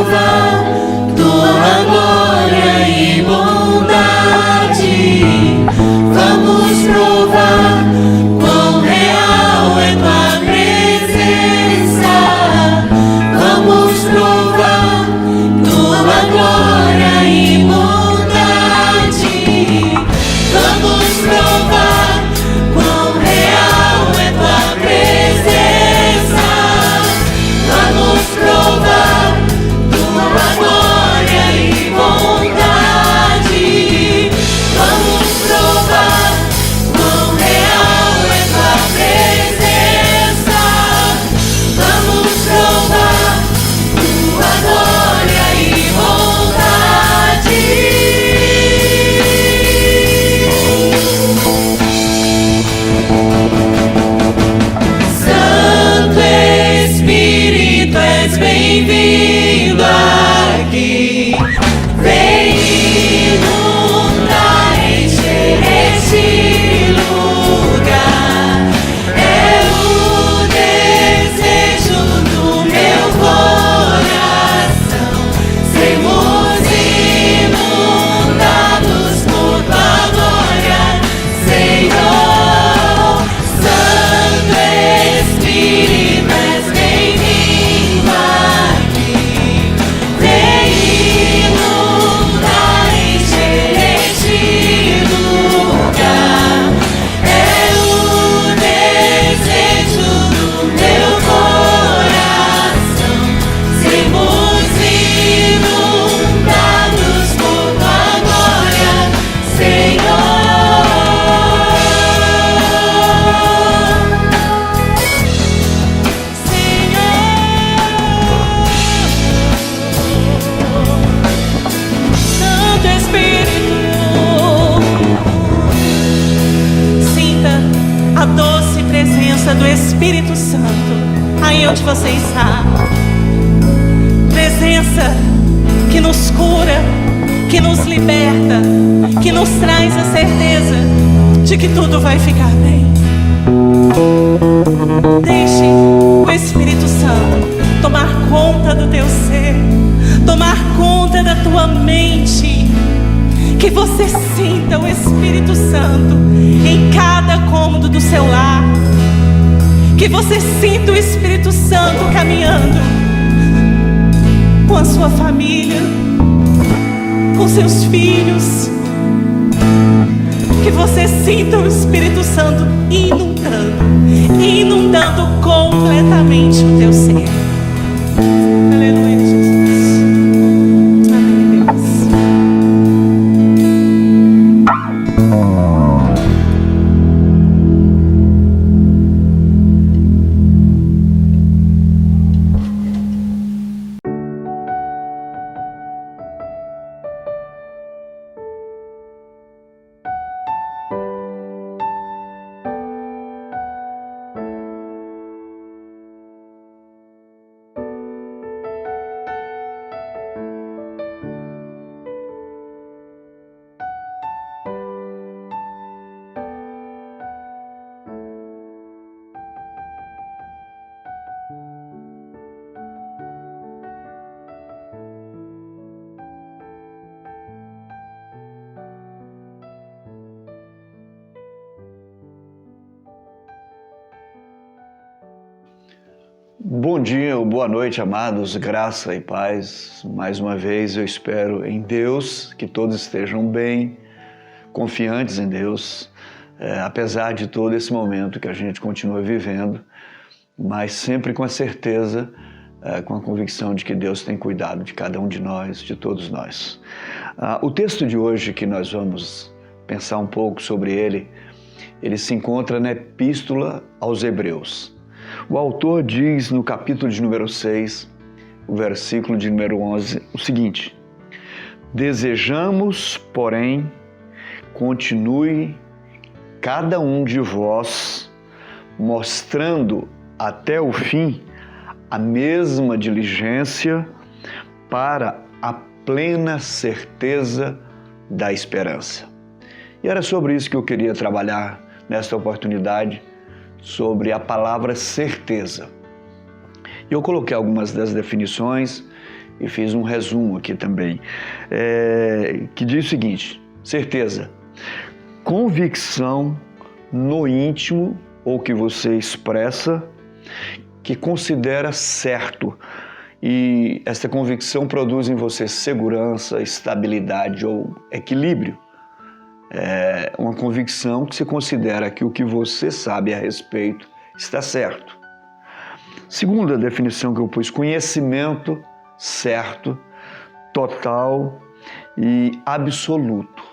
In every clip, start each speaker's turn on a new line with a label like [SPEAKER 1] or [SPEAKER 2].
[SPEAKER 1] provar tua glória e bondade. Vamos provar quão real é tua presença. Vamos provar tua glória e bondade. Vamos provar quão real é tua presença. Vamos provar tua glória e bondade. Vamos provar quão real é tua presença. Vamos provar tua glória e bondade. Santo Espírito, és bem-vindo aqui. Vem inundar, encher este lugar. É o desejo do meu coração. Sermos inundados por tua glória, Senhor. Santo Espírito, és bem-vindo aqui. Vem inundar, encher este lugar. É o desejo do meu coração. Sermos inundados por tua glória, Senhor. Santo Espírito, sinta a doce presença do Espírito Santo aí onde você está. Presença que nos cura, que nos liberta, que nos traz a certeza de que tudo vai ficar bem. Deixe o Espírito Santo tomar conta do teu ser, tomar conta da tua mente. Que você sinta o Espírito Santo em cada cômodo do seu lar. Que você sinta o Espírito Santo caminhando com a sua família, com seus filhos. Que você sinta o Espírito Santo inundando completamente o teu ser. Aleluia, Jesus. Amém, Deus.
[SPEAKER 2] Bom dia ou boa noite, amados, graça e paz. Mais uma vez eu espero em Deus que todos estejam bem, confiantes em Deus, apesar de todo esse momento que a gente continua vivendo, mas sempre com a certeza, com a convicção de que Deus tem cuidado de cada um de nós, de todos nós. O texto de hoje que nós vamos pensar um pouco sobre ele se encontra na Epístola aos Hebreus. O autor diz no capítulo de número 6, o versículo de número 11, o seguinte: desejamos, porém, continue cada um de vós mostrando até o fim a mesma diligência para a plena certeza da esperança. E era sobre isso que eu queria trabalhar nesta oportunidade, sobre a palavra certeza. Eu coloquei algumas das definições e fiz um resumo aqui também, que diz o seguinte: certeza, convicção no íntimo, ou que você expressa, que considera certo, e essa convicção produz em você segurança, estabilidade ou equilíbrio. É uma convicção que se considera que o que você sabe a respeito está certo. Segunda definição que eu pus: conhecimento certo, total e absoluto.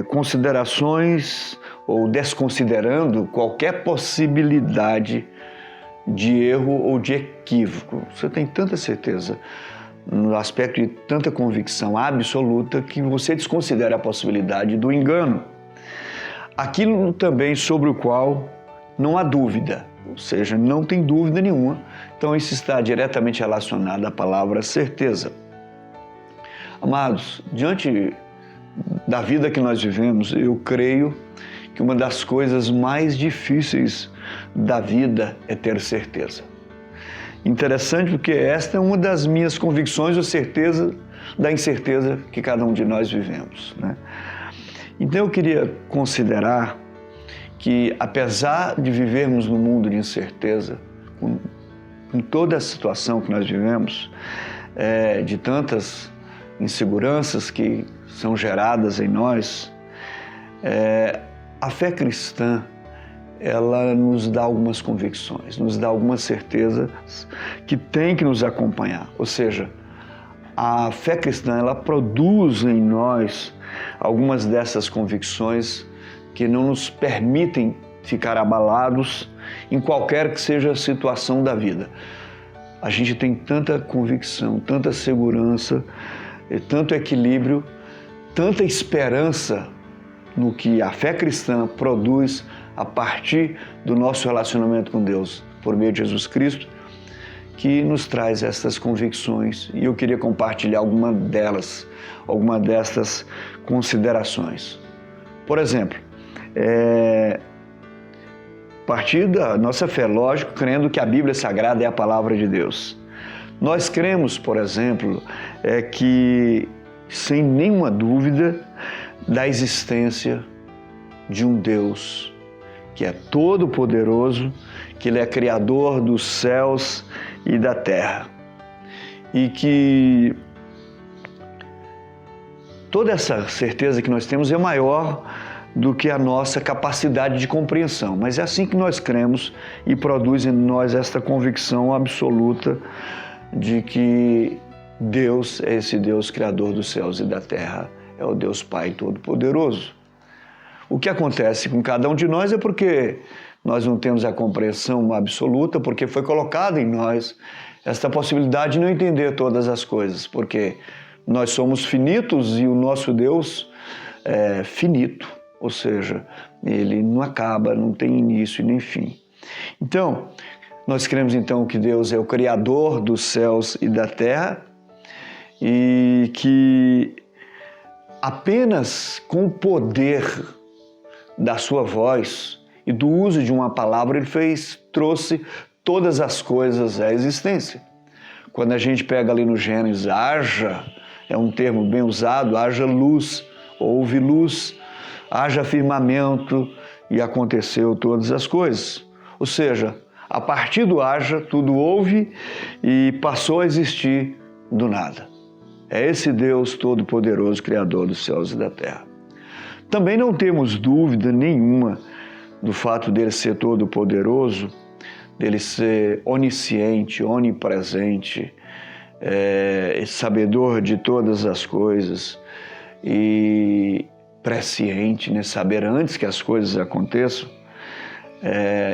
[SPEAKER 2] Considerações ou desconsiderando qualquer possibilidade de erro ou de equívoco. Você tem tanta certeza no aspecto de tanta convicção absoluta que você desconsidera a possibilidade do engano. Aquilo também sobre o qual não há dúvida, ou seja, não tem dúvida nenhuma. Então isso está diretamente relacionado à palavra certeza. Amados, diante da vida que nós vivemos, eu creio que uma das coisas mais difíceis da vida é ter certeza. Interessante, porque esta é uma das minhas convicções, ou certeza da incerteza que cada um de nós vivemos, né? Então eu queria considerar que, apesar de vivermos num mundo de incerteza, com toda a situação que nós vivemos, de tantas inseguranças que são geradas em nós, a fé cristã, ela nos dá algumas convicções, nos dá algumas certezas que tem que nos acompanhar. Ou seja, a fé cristã, ela produz em nós algumas dessas convicções que não nos permitem ficar abalados em qualquer que seja a situação da vida. A gente tem tanta convicção, tanta segurança, tanto equilíbrio, tanta esperança no que a fé cristã produz a partir do nosso relacionamento com Deus, por meio de Jesus Cristo, que nos traz essas convicções. E eu queria compartilhar alguma dessas considerações. Por exemplo, a partir da nossa fé, lógico, crendo que a Bíblia Sagrada é a palavra de Deus. Nós cremos, por exemplo, que, sem nenhuma dúvida, da existência de um Deus que é todo-poderoso, que Ele é criador dos céus e da terra. E que toda essa certeza que nós temos é maior do que a nossa capacidade de compreensão. Mas é assim que nós cremos e produz em nós esta convicção absoluta de que Deus é esse Deus criador dos céus e da terra, é o Deus Pai Todo-Poderoso. O que acontece com cada um de nós é porque nós não temos a compreensão absoluta, porque foi colocada em nós esta possibilidade de não entender todas as coisas, porque nós somos finitos e o nosso Deus é finito, ou seja, Ele não acaba, não tem início e nem fim. Então, nós cremos então que Deus é o Criador dos céus e da terra e que apenas com o poder da sua voz e do uso de uma palavra, Ele trouxe todas as coisas à existência. Quando a gente pega ali no Gênesis, haja, é um termo bem usado, haja luz, houve luz, haja firmamento e aconteceu todas as coisas. Ou seja, a partir do haja, tudo houve e passou a existir do nada. É esse Deus Todo-Poderoso, Criador dos céus e da terra. Também não temos dúvida nenhuma do fato dele ser todo-poderoso, dele ser onisciente, onipresente, sabedor de todas as coisas e presciente, né? Saber antes que as coisas aconteçam.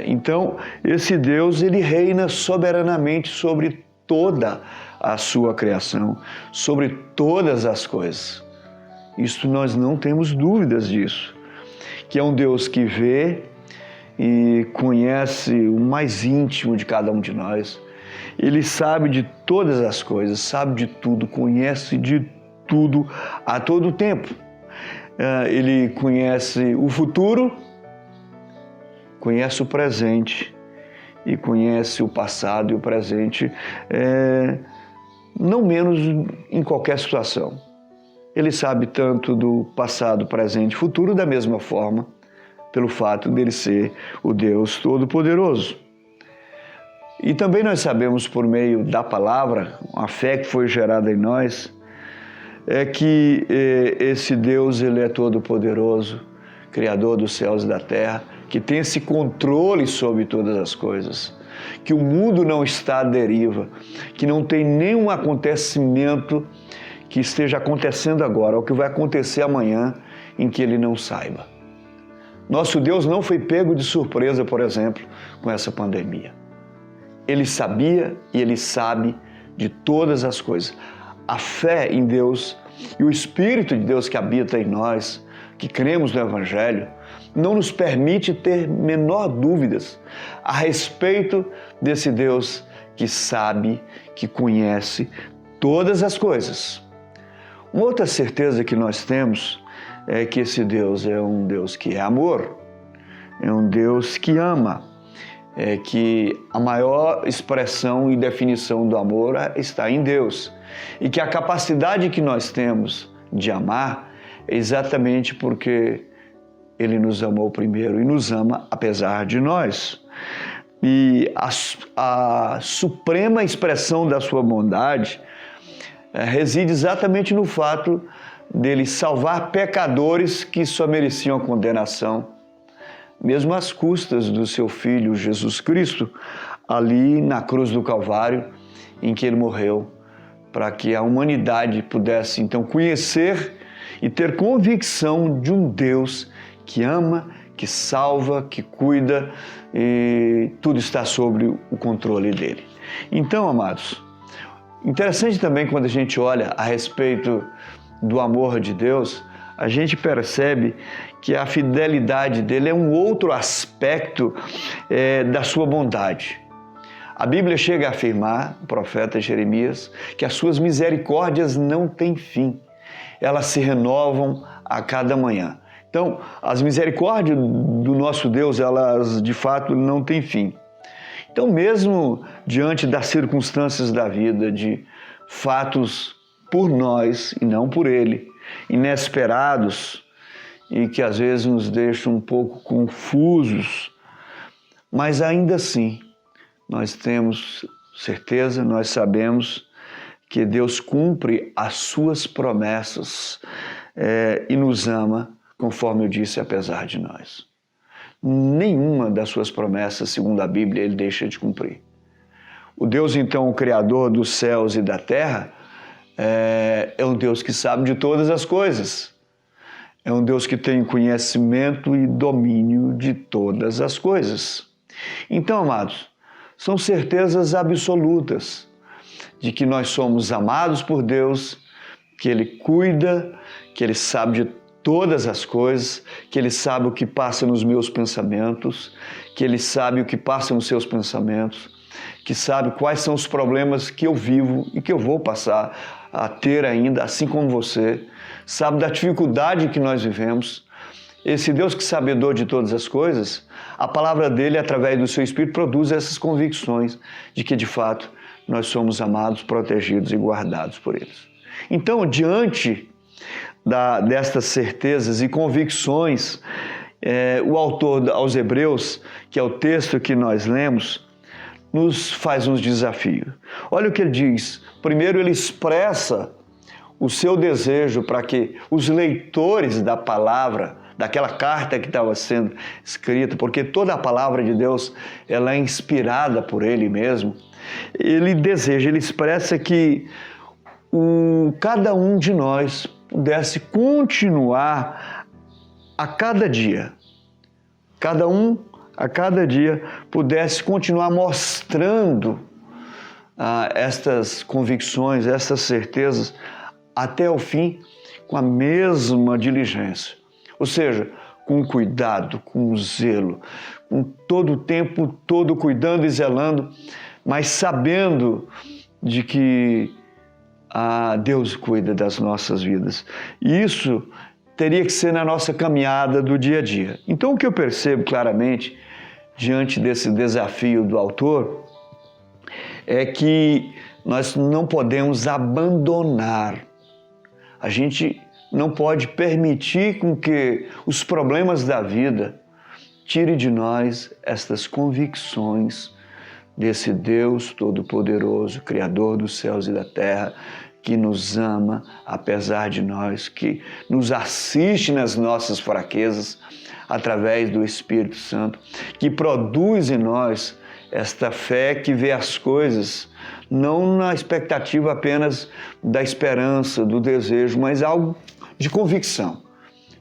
[SPEAKER 2] Então, esse Deus, ele reina soberanamente sobre toda a sua criação, sobre todas as coisas. Isso nós não temos dúvidas disso, que é um Deus que vê e conhece o mais íntimo de cada um de nós. Ele sabe de todas as coisas, sabe de tudo, conhece de tudo a todo tempo. Ele conhece o futuro, conhece o presente e conhece o passado e o presente não menos em qualquer situação. Ele sabe tanto do passado, presente e futuro da mesma forma, pelo fato dele ser o Deus Todo-Poderoso. E também nós sabemos por meio da palavra, a fé que foi gerada em nós, é que esse Deus, ele é todo-poderoso, Criador dos céus e da terra, que tem esse controle sobre todas as coisas, que o mundo não está à deriva, que não tem nenhum acontecimento que esteja acontecendo agora, ou que vai acontecer amanhã, em que ele não saiba. Nosso Deus não foi pego de surpresa, por exemplo, com essa pandemia. Ele sabia e ele sabe de todas as coisas. A fé em Deus e o Espírito de Deus que habita em nós, que cremos no Evangelho, não nos permite ter menor dúvidas a respeito desse Deus que sabe, que conhece todas as coisas. Uma outra certeza que nós temos é que esse Deus é um Deus que é amor, é um Deus que ama, é que a maior expressão e definição do amor está em Deus e que a capacidade que nós temos de amar é exatamente porque Ele nos amou primeiro e nos ama apesar de nós. E a suprema expressão da sua bondade reside exatamente no fato dele salvar pecadores que só mereciam a condenação, mesmo às custas do seu Filho Jesus Cristo, ali na cruz do Calvário, em que ele morreu, para que a humanidade pudesse então conhecer e ter convicção de um Deus que ama, que salva, que cuida, e tudo está sob o controle dele. Então, amados, interessante também quando a gente olha a respeito do amor de Deus, a gente percebe que a fidelidade dele é um outro aspecto da sua bondade. A Bíblia chega a afirmar, o profeta Jeremias, que as suas misericórdias não têm fim. Elas se renovam a cada manhã. Então, as misericórdias do nosso Deus, elas de fato não têm fim. Então, mesmo diante das circunstâncias da vida, de fatos por nós e não por Ele, inesperados e que às vezes nos deixam um pouco confusos, mas ainda assim, nós temos certeza, nós sabemos que Deus cumpre as suas promessas e nos ama, conforme eu disse, apesar de nós. Nenhuma das suas promessas, segundo a Bíblia, ele deixa de cumprir. O Deus, então, o Criador dos céus e da terra, é um Deus que sabe de todas as coisas. É um Deus que tem conhecimento e domínio de todas as coisas. Então, amados, são certezas absolutas de que nós somos amados por Deus, que Ele cuida, que Ele sabe de todas as coisas, que Ele sabe o que passa nos meus pensamentos, que Ele sabe o que passa nos seus pensamentos, que sabe quais são os problemas que eu vivo e que eu vou passar a ter ainda, assim como você, sabe da dificuldade que nós vivemos. Esse Deus que é sabedor de todas as coisas, a palavra dele, através do seu Espírito, produz essas convicções de que, de fato, nós somos amados, protegidos e guardados por eles. Então, diante destas certezas e convicções, o autor aos Hebreus, que é o texto que nós lemos, nos faz uns desafios. Olha o que ele diz. Primeiro, ele expressa o seu desejo para que os leitores da palavra, daquela carta que estava sendo escrita, porque toda a palavra de Deus ela é inspirada por Ele mesmo, ele deseja, ele expressa que cada um de nós pudesse continuar a cada dia, cada um a cada dia pudesse continuar mostrando estas convicções, essas certezas até o fim com a mesma diligência. Ou seja, com cuidado, com zelo, com todo o tempo todo cuidando e zelando, mas sabendo de que Deus cuida das nossas vidas. E isso teria que ser na nossa caminhada do dia a dia. Então, o que eu percebo claramente, diante desse desafio do autor, é que nós não podemos abandonar. A gente não pode permitir com que os problemas da vida tirem de nós estas convicções desse Deus Todo-Poderoso, Criador dos céus e da terra, que nos ama apesar de nós, que nos assiste nas nossas fraquezas através do Espírito Santo, que produz em nós esta fé que vê as coisas não na expectativa apenas da esperança, do desejo, mas algo de convicção,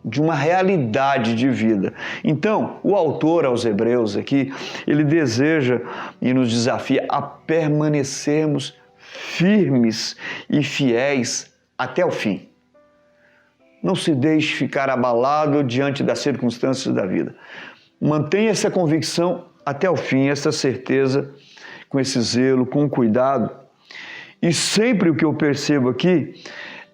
[SPEAKER 2] de uma realidade de vida. Então, o autor aos Hebreus aqui, ele deseja e nos desafia a permanecermos firmes e fiéis até o fim. Não se deixe ficar abalado diante das circunstâncias da vida. Mantenha essa convicção até o fim, essa certeza, com esse zelo, com cuidado. E sempre o que eu percebo aqui,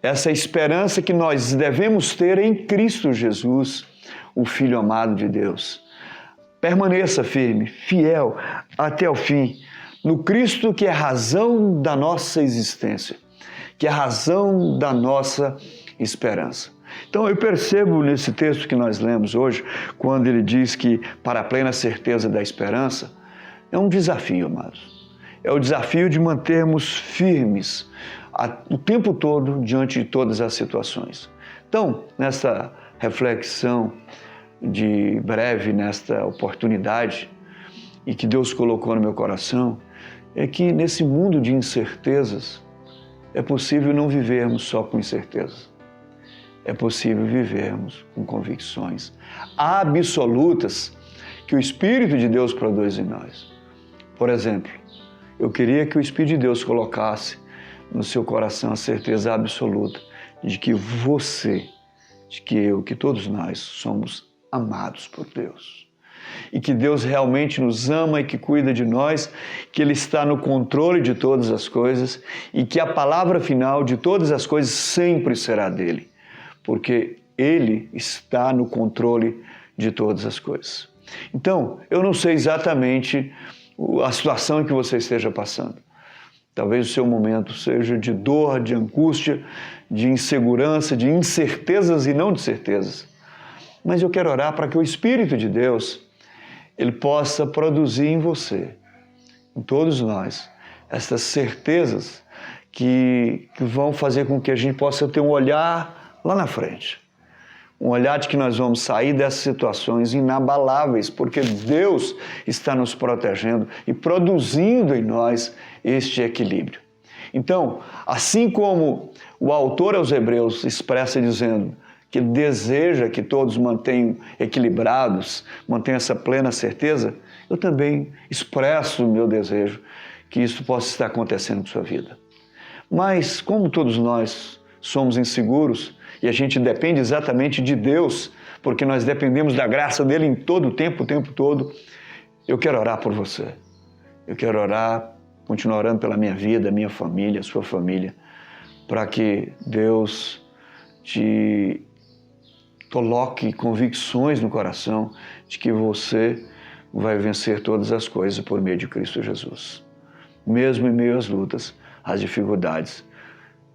[SPEAKER 2] essa esperança que nós devemos ter em Cristo Jesus, o Filho amado de Deus. Permaneça firme, fiel até o fim, no Cristo que é a razão da nossa existência, que é a razão da nossa esperança. Então eu percebo nesse texto que nós lemos hoje, quando ele diz que para a plena certeza da esperança, é um desafio, amados. É o desafio de mantermos firmes o tempo todo diante de todas as situações. Então, nessa reflexão de breve, nesta oportunidade, e que Deus colocou no meu coração, é que nesse mundo de incertezas, é possível não vivermos só com incertezas. É possível vivermos com convicções absolutas que o Espírito de Deus produz em nós. Por exemplo, eu queria que o Espírito de Deus colocasse no seu coração a certeza absoluta de que você, de que eu, que todos nós somos amados por Deus. E que Deus realmente nos ama e que cuida de nós, que Ele está no controle de todas as coisas e que a palavra final de todas as coisas sempre será dEle, porque Ele está no controle de todas as coisas. Então, eu não sei exatamente a situação em que você esteja passando. Talvez o seu momento seja de dor, de angústia, de insegurança, de incertezas e não de certezas. Mas eu quero orar para que o Espírito de Deus, Ele possa produzir em você, em todos nós, essas certezas que vão fazer com que a gente possa ter um olhar lá na frente. Um olhar de que nós vamos sair dessas situações inabaláveis, porque Deus está nos protegendo e produzindo em nós este equilíbrio. Então, assim como o autor aos Hebreus expressa dizendo que ele deseja que todos mantenham equilibrados, mantenham essa plena certeza, eu também expresso o meu desejo que isso possa estar acontecendo na sua vida. Mas, como todos nós somos inseguros, e a gente depende exatamente de Deus, porque nós dependemos da graça dEle em todo o tempo todo, eu quero orar por você. Eu quero orar, continuar orando pela minha vida, minha família, sua família, para que Deus te coloque convicções no coração de que você vai vencer todas as coisas por meio de Cristo Jesus. Mesmo em meio às lutas, às dificuldades,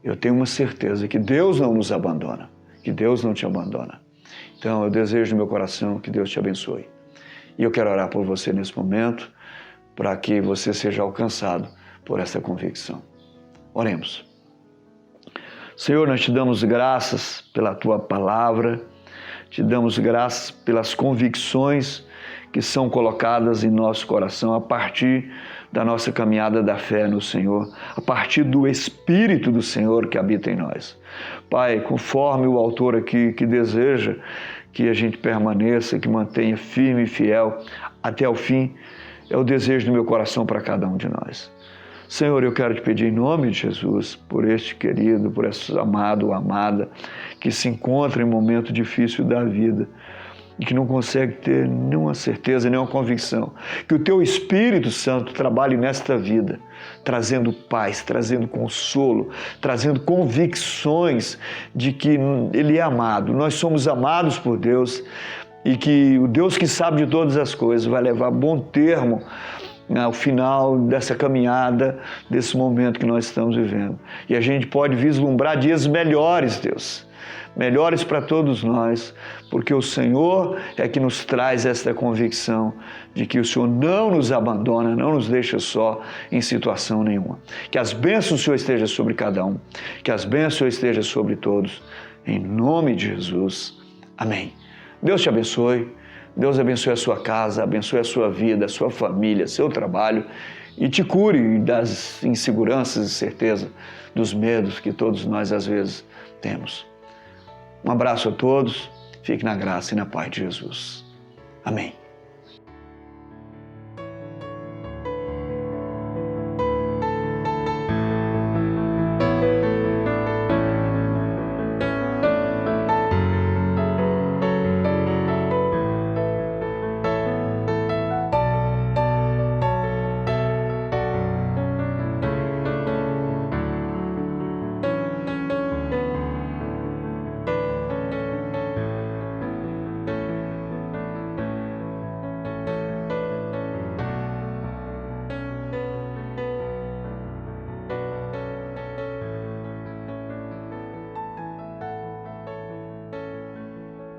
[SPEAKER 2] eu tenho uma certeza que Deus não nos abandona, que Deus não te abandona. Então, eu desejo no meu coração que Deus te abençoe. E eu quero orar por você nesse momento, para que você seja alcançado por essa convicção. Oremos. Senhor, nós te damos graças pela Tua palavra, te damos graças pelas convicções que são colocadas em nosso coração a partir da nossa caminhada da fé no Senhor, a partir do Espírito do Senhor que habita em nós. Pai, conforme o autor aqui que deseja que a gente permaneça, que mantenha firme e fiel até o fim, é o desejo do meu coração para cada um de nós. Senhor, eu quero te pedir em nome de Jesus, por este querido, por esse amado ou amada, que se encontra em um momento difícil da vida, e que não consegue ter nenhuma certeza, nenhuma convicção, que o Teu Espírito Santo trabalhe nesta vida, trazendo paz, trazendo consolo, trazendo convicções de que Ele é amado, nós somos amados por Deus, e que o Deus que sabe de todas as coisas vai levar a bom termo ao final dessa caminhada, desse momento que nós estamos vivendo. E a gente pode vislumbrar dias melhores, Deus, melhores para todos nós, porque o Senhor é que nos traz esta convicção de que o Senhor não nos abandona, não nos deixa só em situação nenhuma. Que as bênçãos do Senhor estejam sobre cada um, que as bênçãos do Senhor estejam sobre todos, em nome de Jesus. Amém. Deus te abençoe, Deus abençoe a sua casa, abençoe a sua vida, a sua família, seu trabalho e te cure das inseguranças e certeza, dos medos que todos nós às vezes temos. Um abraço a todos, fique na graça e na paz de Jesus. Amém.